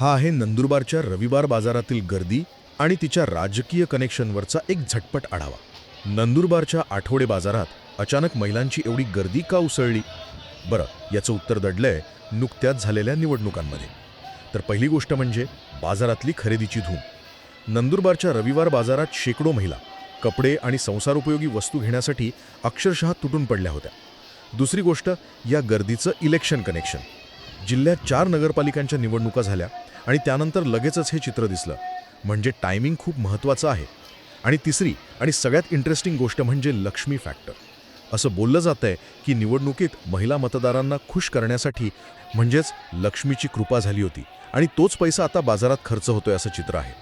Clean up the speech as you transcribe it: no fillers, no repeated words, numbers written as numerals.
हा आहे नंदुरबारच्या रविवार बाजारातील गर्दी आणि तिच्या राजकीय कनेक्शनवरचा एक झटपट आढावा। नंदुरबारच्या आठवडे बाजारात अचानक महिलांची एवढी गर्दी का उसळली? बरं, याचं उत्तर दडलंय नुकत्याच झालेल्या निवडणुकांमध्ये। तर पहिली गोष्ट म्हणजे बाजारातली खरेदीची धूम। नंदुरबारच्या रविवार बाजारात शेकडो महिला कपडे आणि संसारोपयोगी वस्तू घेण्यासाठी अक्षरशः तुटून पडल्या होत्या। दुसरी गोष्ट, या गर्दीचं इलेक्शन कनेक्शन। जिल्ह्यात 4 नगरपालिकांच्या निवडणुका झाल्या आणि त्यानंतर लगेचच हे चित्र दिसलं, म्हणजे टायमिंग खूप महत्त्वाचं आहे। आणि तिसरी आणि सगळ्यात इंटरेस्टिंग गोष्ट म्हणजे लक्ष्मी फॅक्टर। असं बोललं जातंय की निवडणुकीत महिला मतदारांना खुश करण्यासाठी म्हणजेच लक्ष्मीची कृपा झाली होती आणि तोच पैसा आता बाजारात खर्च होतोय असं चित्र आहे।